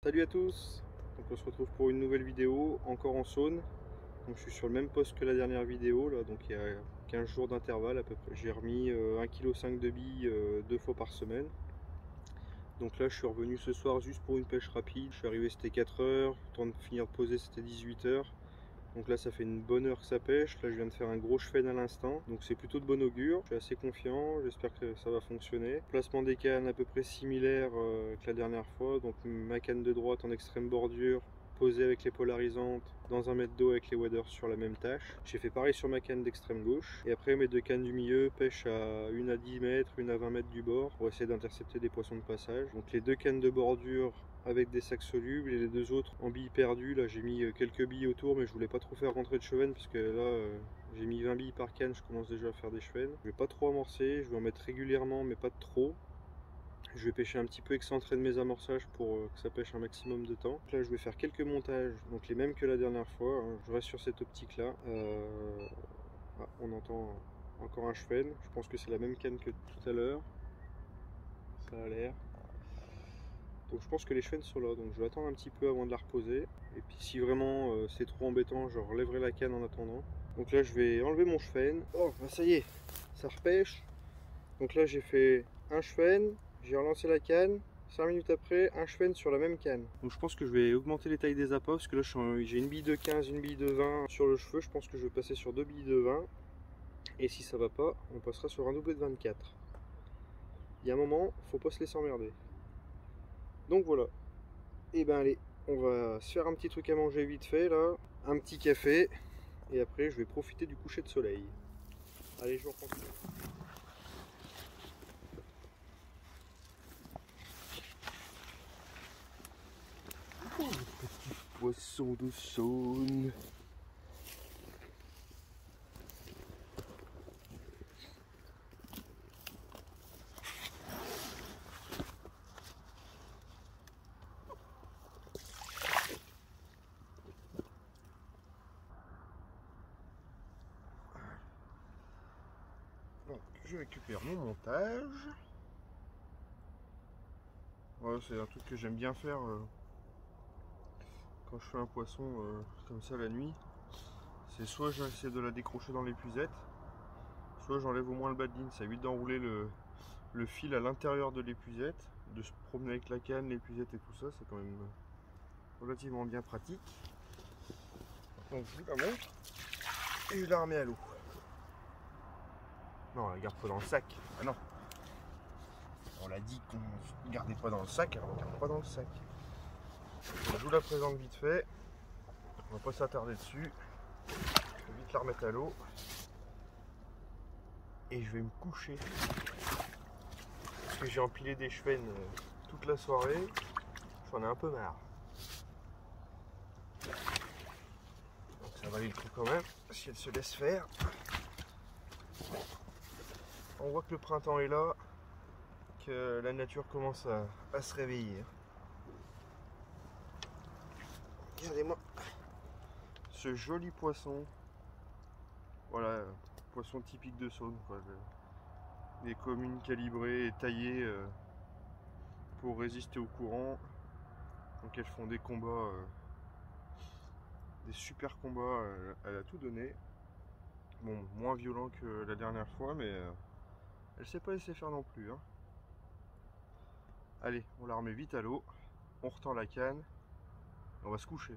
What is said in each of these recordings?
Salut à tous, donc on se retrouve pour une nouvelle vidéo, encore en Saône. Donc je suis sur le même poste que la dernière vidéo, là, donc il y a 15 jours d'intervalle à peu près. J'ai remis 1,5 kg de billes 2 fois par semaine. Donc là je suis revenu ce soir juste pour une pêche rapide. Je suis arrivé, c'était 4 heures, le temps de finir de poser c'était 18 heures. Donc là ça fait une bonne heure que ça pêche. Là je viens de faire un gros cheven à l'instant, donc c'est plutôt de bon augure. Je suis assez confiant, j'espère que ça va fonctionner. Placement des cannes à peu près similaire que la dernière fois. Donc ma canne de droite en extrême bordure, posée avec les polarisantes dans un mètre d'eau avec les waders sur la même tâche. J'ai fait pareil sur ma canne d'extrême gauche. Et après mes deux cannes du milieu pêchent à une à 10 mètres, une à 20 mètres du bord pour essayer d'intercepter des poissons de passage. Donc les deux cannes de bordure avec des sacs solubles et les deux autres en billes perdues. Là j'ai mis quelques billes autour, mais je voulais pas trop faire rentrer de cheven parce que là j'ai mis 20 billes par canne, je commence déjà à faire des cheven. Je vais pas trop amorcer, je vais en mettre régulièrement mais pas trop. Je vais pêcher un petit peu excentré de mes amorçages pour que ça pêche un maximum de temps. Là je vais faire quelques montages, donc les mêmes que la dernière fois, hein. Je reste sur cette optique là. Ah, on entend encore un cheven, je pense que c'est la même canne que tout à l'heure. Ça a l'air. Donc je pense que les chevens sont là, donc je vais attendre un petit peu avant de la reposer. Et puis si vraiment c'est trop embêtant, je relèverai la canne en attendant. Donc là je vais enlever mon cheven. Oh bah ça y est, ça repêche. Donc là j'ai fait un cheven, j'ai relancé la canne. 5 minutes après, un cheven sur la même canne. Donc je pense que je vais augmenter les tailles des appâts parce que là j'ai une bille de 15, une bille de 20 sur le cheveu. Je pense que je vais passer sur deux billes de 20. Et si ça va pas, on passera sur un doublé de 24. Il y a un moment, faut pas se laisser emmerder. Donc voilà. Et ben allez, on va se faire un petit truc à manger vite fait là, un petit café, et après je vais profiter du coucher de soleil. Allez, je vous reprends. Oh, le petit poisson de Saône. Donc je récupère mon montage. Ouais, c'est un truc que j'aime bien faire quand je fais un poisson comme ça la nuit. C'est soit j'essaie de la décrocher dans l'épuisette, soit j'enlève au moins le bas de ligne. Ça évite d'enrouler le fil à l'intérieur de l'épuisette, de se promener avec la canne, l'épuisette et tout ça, c'est quand même relativement bien pratique. Donc je vous la montre et je la remets à l'eau. Non, on la garde pas dans le sac. Ah non. On l'a dit qu'on ne gardait pas dans le sac, alors on ne garde pas dans le sac. Donc, je vous la présente vite fait. On va pas s'attarder dessus. Je vais vite la remettre à l'eau. Et je vais me coucher. Parce que j'ai empilé des cheven toute la soirée. J'en ai un peu marre. Donc ça valait le coup quand même, si elle se laisse faire. On voit que le printemps est là, que la nature commence à se réveiller. Regardez-moi ce joli poisson. Voilà, poisson typique de Saône, quoi. Des communes calibrées et taillées pour résister au courant. Donc elles font des combats, des super combats. Elle a tout donné. Bon, moins violent que la dernière fois, mais elle s'est pas laissée faire non plus, hein. Allez, on la remet vite à l'eau, on retend la canne, on va se coucher.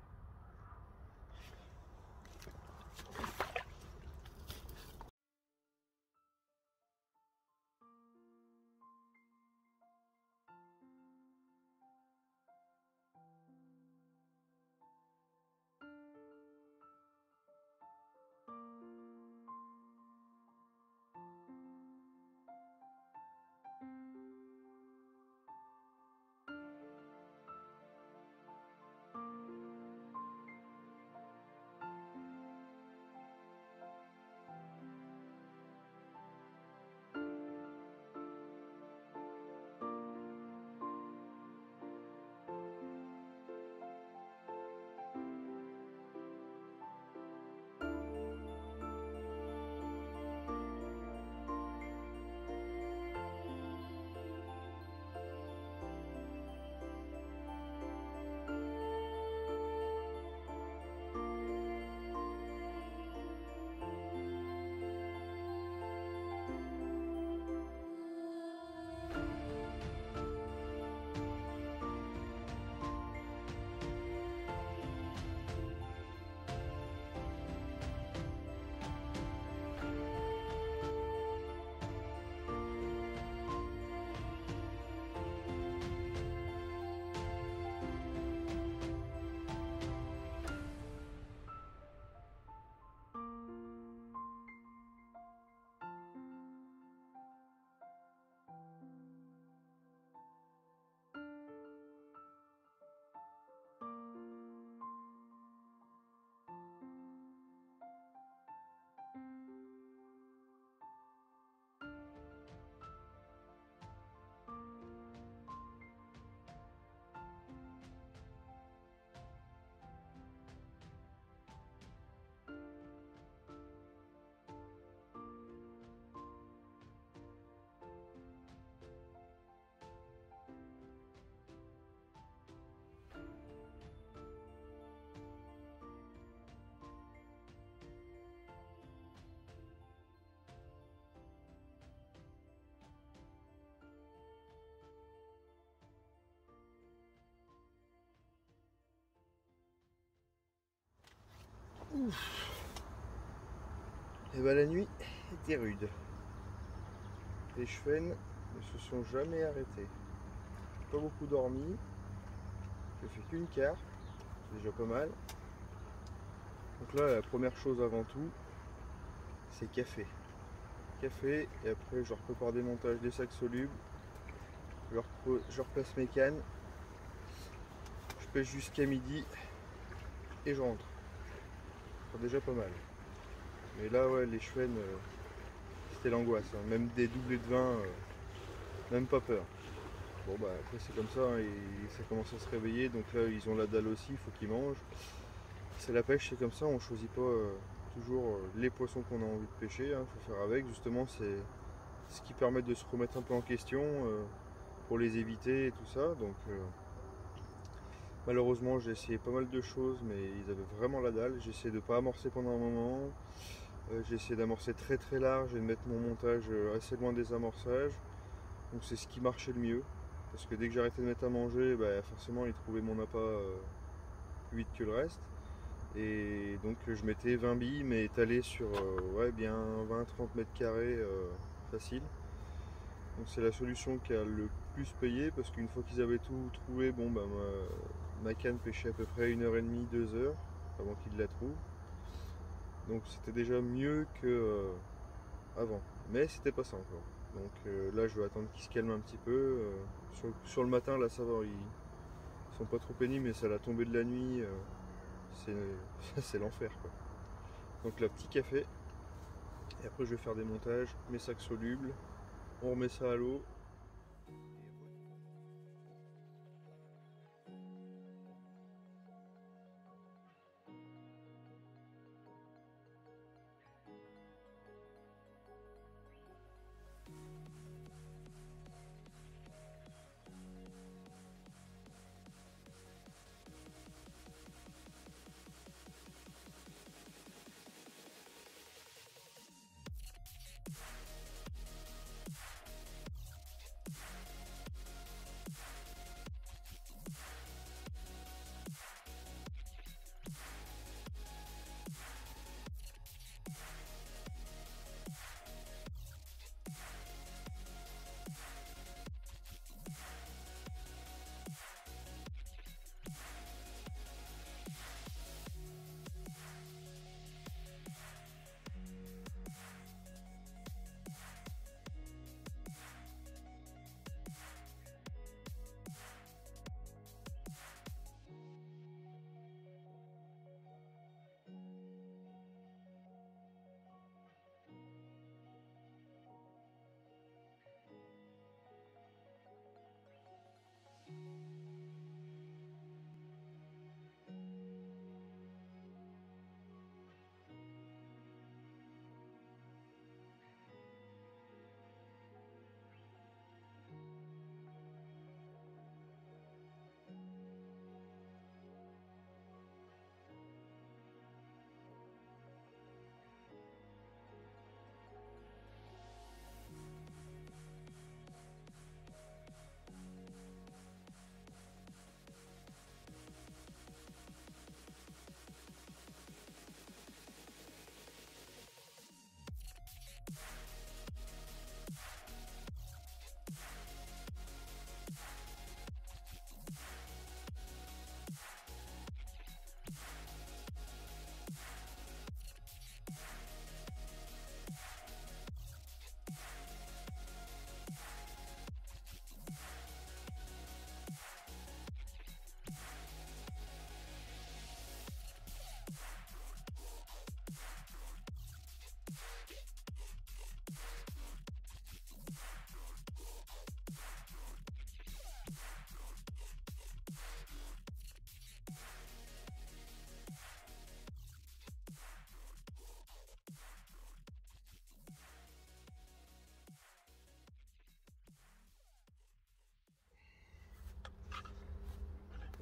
Et bah la nuit était rude. Les chevens ne se sont jamais arrêtés. Pas beaucoup dormi. Je fais qu'une quart. C'est déjà pas mal. Donc là, la première chose avant tout, c'est café. Café, et après je prépare des montages des sacs solubles. Je replace mes cannes. Je pêche jusqu'à midi et je rentre. C'est déjà pas mal. Mais là, ouais, les chevens, c'était l'angoisse. Hein. Même des doublés de vin, même pas peur. Bon, bah après, c'est comme ça, hein, et ça commence à se réveiller. Donc là, ils ont la dalle aussi, il faut qu'ils mangent. C'est la pêche, c'est comme ça, on choisit pas toujours les poissons qu'on a envie de pêcher. Hein, faut faire avec. Justement, c'est ce qui permet de se remettre un peu en question pour les éviter et tout ça. Donc, malheureusement, j'ai essayé pas mal de choses, mais ils avaient vraiment la dalle. J'ai essayé de ne pas amorcer pendant un moment. J'ai essayé d'amorcer très très large et de mettre mon montage assez loin des amorçages. Donc c'est ce qui marchait le mieux. Parce que dès que j'arrêtais de mettre à manger, bah, forcément ils trouvaient mon appât plus vite que le reste. Et donc je mettais 20 billes mais étalées sur ouais, bien 20-30 mètres carrés facile. Donc c'est la solution qui a le plus payé parce qu'une fois qu'ils avaient tout trouvé, bon bah ma canne pêchait à peu près 1h30, 2h avant qu'ils la trouvent. Donc c'était déjà mieux que avant. Mais c'était pas ça encore. Donc là je vais attendre qu'ils se calment un petit peu. Sur le matin là ça va, ils sont pas trop pénibles mais c'est à la tombée de la nuit. C'est l'enfer quoi. Donc là petit café. Et après je vais faire des montages, mes sacs solubles. On remet ça à l'eau.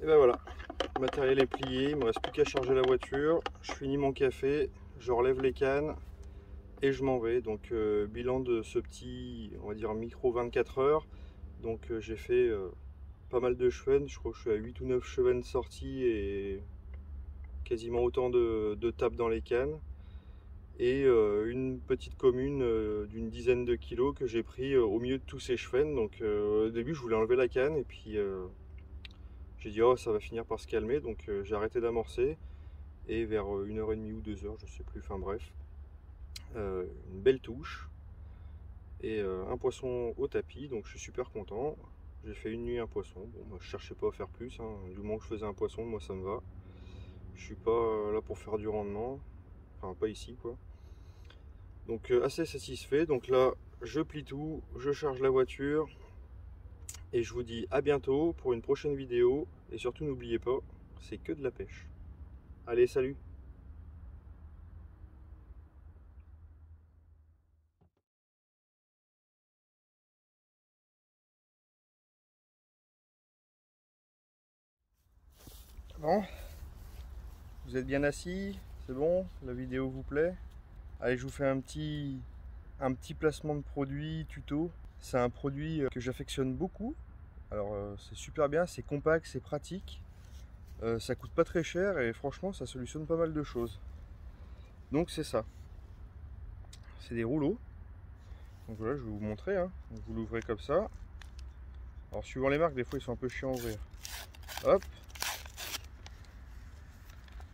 Et ben voilà, le matériel est plié, il me reste plus qu'à charger la voiture, je finis mon café, je relève les cannes et je m'en vais. Donc bilan de ce petit, on va dire micro 24 heures. Donc j'ai fait pas mal de chevens, je crois que je suis à 8 ou 9 chevens sortis et quasiment autant de tables dans les cannes. Et une petite commune d'une dizaine de kilos que j'ai pris au milieu de tous ces chevens. Donc au début je voulais enlever la canne et puis j'ai dit oh ça va finir par se calmer, donc j'ai arrêté d'amorcer et vers 1h30 ou 2h, je sais plus, enfin bref, une belle touche et un poisson au tapis, donc je suis super content. J'ai fait une nuit un poisson, bon bah, je cherchais pas à faire plus, hein. Du moment que je faisais un poisson, moi ça me va. Je suis pas là pour faire du rendement, enfin pas ici quoi. Donc assez satisfait. Donc là je plie tout, je charge la voiture et je vous dis à bientôt pour une prochaine vidéo. Et surtout n'oubliez pas, c'est que de la pêche. Allez, salut! Bon, vous êtes bien assis, c'est bon, la vidéo vous plaît? Allez, je vous fais un petit placement de produit tuto. C'est un produit que j'affectionne beaucoup. Alors c'est super bien, c'est compact, c'est pratique. Ça coûte pas très cher et franchement ça solutionne pas mal de choses. Donc c'est ça. C'est des rouleaux. Donc voilà, je vais vous montrer, hein. Donc, vous l'ouvrez comme ça. Alors suivant les marques, des fois ils sont un peu chiants à ouvrir. Hop.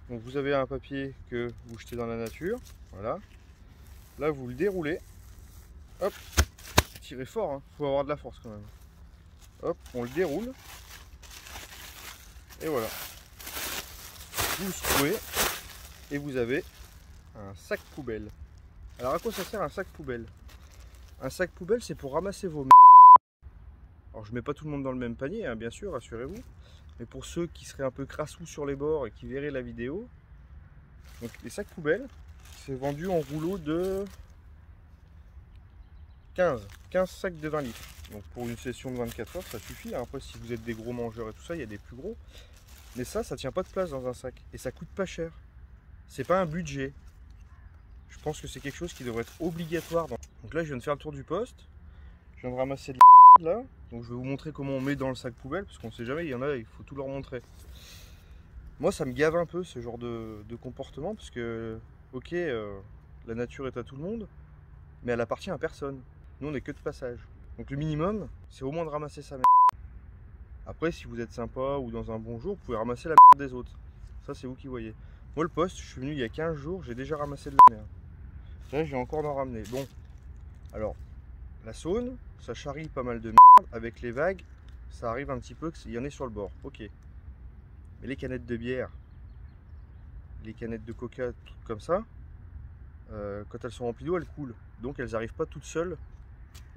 Donc vous avez un papier que vous jetez dans la nature. Voilà. Là vous le déroulez. Hop. Tirez fort, hein. Faut avoir de la force quand même. Hop, on le déroule. Et voilà. Vous le secouez. Et vous avez un sac poubelle. Alors à quoi ça sert un sac poubelle? Un sac poubelle, c'est pour ramasser vos... Alors je mets pas tout le monde dans le même panier, hein, bien sûr, rassurez-vous. Mais pour ceux qui seraient un peu crassous sur les bords et qui verraient la vidéo, donc les sacs poubelles, c'est vendu en rouleau de 15 sacs de 20 litres. Donc pour une session de 24 heures, ça suffit. Après, si vous êtes des gros mangeurs et tout ça, il y a des plus gros. Mais ça tient pas de place dans un sac. Et ça coûte pas cher. C'est pas un budget. Je pense que c'est quelque chose qui devrait être obligatoire. Donc là, je viens de faire le tour du poste. Je viens de ramasser de la là. Donc je vais vous montrer comment on met dans le sac poubelle, parce qu'on sait jamais, il y en a, il faut tout leur montrer. Moi ça me gave un peu ce genre de comportement, parce que ok, la nature est à tout le monde, mais elle appartient à personne. Nous on est que de passage. Donc le minimum, c'est au moins de ramasser sa merde. Après si vous êtes sympa ou dans un bon jour, vous pouvez ramasser la merde des autres. Ça c'est vous qui voyez. Moi le poste, je suis venu il y a 15 jours, j'ai déjà ramassé de la merde. Là j'ai encore d'en ramener. Bon, alors la Saône, ça charrie pas mal de merde. Avec les vagues, ça arrive un petit peu qu'il y en ait sur le bord. Ok. Mais les canettes de bière, les canettes de coca, trucs comme ça, quand elles sont remplies d'eau, elles coulent. Donc elles n'arrivent pas toutes seules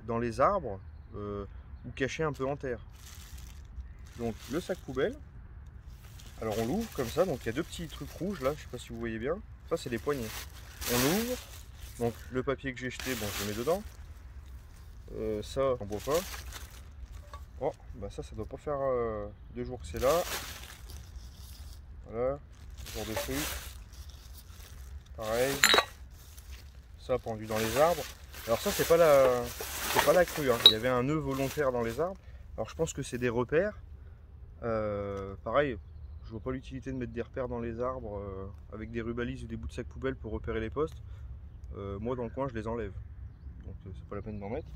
dans les arbres ou cachées un peu en terre. Donc le sac poubelle, alors on l'ouvre comme ça. Donc il y a deux petits trucs rouges là, je sais pas si vous voyez bien. Ça c'est les poignées. On l'ouvre. Donc le papier que j'ai jeté, bon je le mets dedans. Ça, on boit pas. Oh, bah ça doit pas faire 2 jours que c'est là. Voilà, ce genre de truc. Pareil. Ça pendu dans les arbres. Alors ça c'est pas la crue, hein. Il y avait un nœud volontaire dans les arbres. Alors je pense que c'est des repères. Pareil, je vois pas l'utilité de mettre des repères dans les arbres avec des rubalises ou des bouts de sac poubelle pour repérer les postes. Moi dans le coin je les enlève. Donc c'est pas la peine d'en mettre.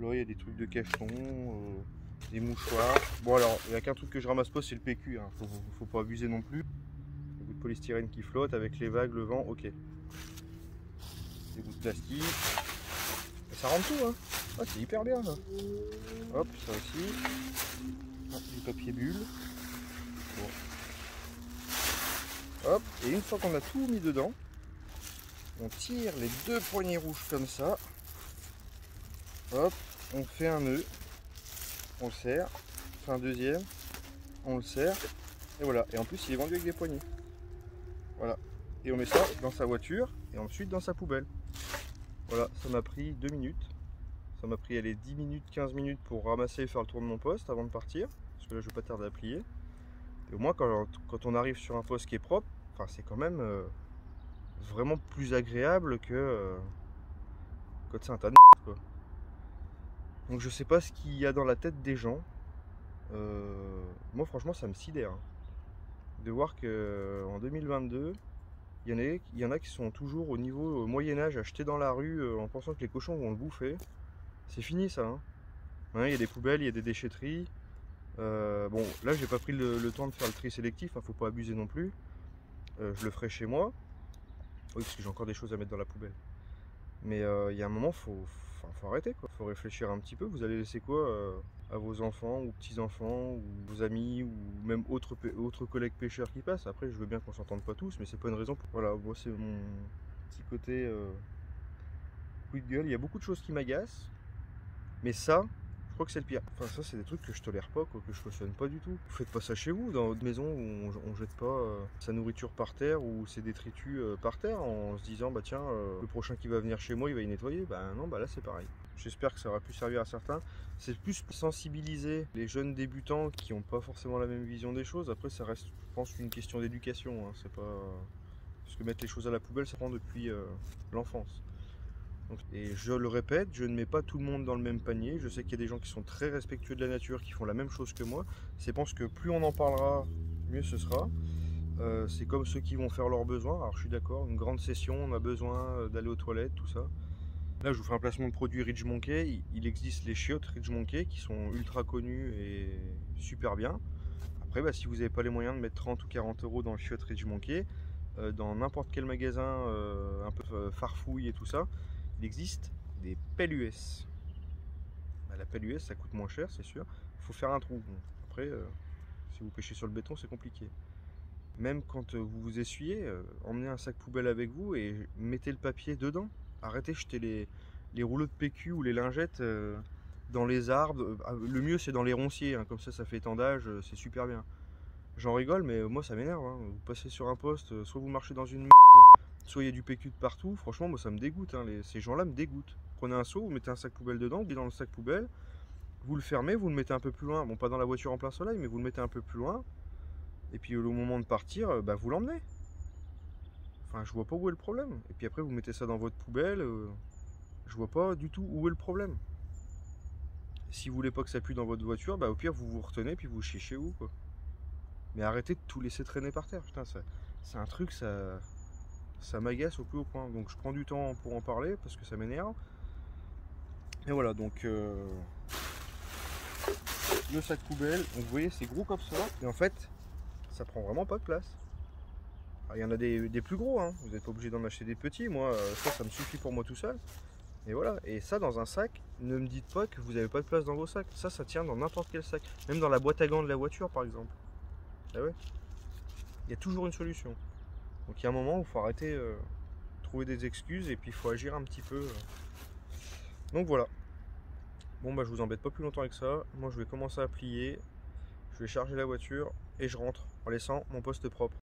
Là il y a des trucs de cachetons, des mouchoirs. Bon alors il n'y a qu'un truc que je ramasse pas, c'est le PQ, hein. Faut pas abuser non plus. Des bouts de polystyrène qui flottent avec les vagues, le vent, ok. Des bouts de plastique. Et ça rentre tout, hein. Ah, c'est hyper bien ça. Hop, ça aussi. Ah, du papier bulle. Bon. Hop, et une fois qu'on a tout mis dedans, on tire les deux poignées rouges comme ça. Hop, on fait un nœud. On le serre. On fait un deuxième. On le serre. Et voilà. Et en plus, il est vendu avec des poignées. Voilà. Et on met ça dans sa voiture et ensuite dans sa poubelle. Voilà, ça m'a pris 2 minutes. Ça m'a pris 10 minutes, 15 minutes pour ramasser et faire le tour de mon poste avant de partir. Parce que là, je vais pas tarder à plier. Et au moins, quand on arrive sur un poste qui est propre, enfin, c'est quand même vraiment plus agréable que quand c'est un tas de merde, quoi. Donc je sais pas ce qu'il y a dans la tête des gens. Moi, franchement, ça me sidère, hein. de voir qu'en 2022, il y en a qui sont toujours au niveau Moyen-Âge, achetés dans la rue en pensant que les cochons vont le bouffer. C'est fini ça, hein. Hein, il y a des poubelles, il y a des déchetteries. Bon, là j'ai pas pris le temps de faire le tri sélectif, hein, faut pas abuser non plus. Je le ferai chez moi. Oui, parce que j'ai encore des choses à mettre dans la poubelle. Mais il y a un moment, faut arrêter quoi. Faut réfléchir un petit peu. Vous allez laisser quoi à vos enfants ou petits-enfants ou vos amis ou même autres collègues pêcheurs qui passent. Après, je veux bien qu'on s'entende pas tous, mais c'est pas une raison pour... Voilà, moi c'est mon petit côté coup de gueule. Il y a beaucoup de choses qui m'agacent, mais ça, je crois que c'est le pire. Enfin, ça, c'est des trucs que je tolère pas, quoi, que je cautionne pas du tout. Vous faites pas ça chez vous, dans votre maison où on jette pas sa nourriture par terre ou ses détritus par terre en se disant, bah tiens, le prochain qui va venir chez moi, il va y nettoyer. Bah non, bah là c'est pareil. J'espère que ça aura pu servir à certains. C'est plus sensibiliser les jeunes débutants qui n'ont pas forcément la même vision des choses. Après, ça reste, je pense, une question d'éducation. Hein. C'est pas... Parce que mettre les choses à la poubelle, ça prend depuis l'enfance. Et je le répète, je ne mets pas tout le monde dans le même panier. Je sais qu'il y a des gens qui sont très respectueux de la nature, qui font la même chose que moi. Je pense que plus on en parlera, mieux ce sera. C'est comme ceux qui vont faire leurs besoins. Alors je suis d'accord, une grande session, on a besoin d'aller aux toilettes, tout ça. Là, je vous fais un placement de produit Rich Monkey. Il existe les chiottes Rich Monkey qui sont ultra connues et super bien. Après, bah, si vous n'avez pas les moyens de mettre 30 ou 40 euros dans le chiotte Rich Monkey, dans n'importe quel magasin un peu farfouille et tout ça, il existe des pelles US. Bah, la pelle US, ça coûte moins cher, c'est sûr. Il faut faire un trou. Bon, après, si vous pêchez sur le béton, c'est compliqué. Même quand vous vous essuyez, emmenez un sac poubelle avec vous et mettez le papier dedans. Arrêtez de jeter les rouleaux de PQ ou les lingettes dans les arbres. Le mieux, c'est dans les ronciers. Hein, comme ça fait étendage, c'est super bien. J'en rigole, mais moi, ça m'énerve. Hein. Vous passez sur un poste, soit vous marchez dans une merde, soit il y a du PQ de partout. Franchement, moi, ça me dégoûte. Hein. Ces gens-là me dégoûtent. Prenez un seau, vous mettez un sac poubelle dedans, vous mettez dans le sac poubelle, vous le fermez, vous le mettez un peu plus loin. Bon, pas dans la voiture en plein soleil, mais vous le mettez un peu plus loin. Et puis au moment de partir, bah, vous l'emmenez. Enfin, je vois pas où est le problème. Et puis après, vous mettez ça dans votre poubelle. Je vois pas du tout où est le problème. Si vous voulez pas que ça pue dans votre voiture, bah au pire, vous vous retenez puis vous chiez chez vous, quoi. Mais arrêtez de tout laisser traîner par terre. Putain, c'est un truc, ça m'agace au plus haut point. Donc je prends du temps pour en parler parce que ça m'énerve. Et voilà, donc le sac poubelle, donc vous voyez, c'est gros comme ça. Et en fait, ça prend vraiment pas de place. Alors, il y en a des plus gros, hein. Vous n'êtes pas obligé d'en acheter des petits. Moi, ça me suffit pour moi tout seul. Et voilà, et ça dans un sac, ne me dites pas que vous n'avez pas de place dans vos sacs. Ça tient dans n'importe quel sac. Même dans la boîte à gants de la voiture, par exemple. Ah ouais. Il y a toujours une solution. Donc il y a un moment où il faut arrêter de trouver des excuses et puis il faut agir un petit peu. Donc voilà. Bon bah je vous embête pas plus longtemps avec ça. Moi je vais commencer à plier. Je vais charger la voiture et je rentre en laissant mon poste propre.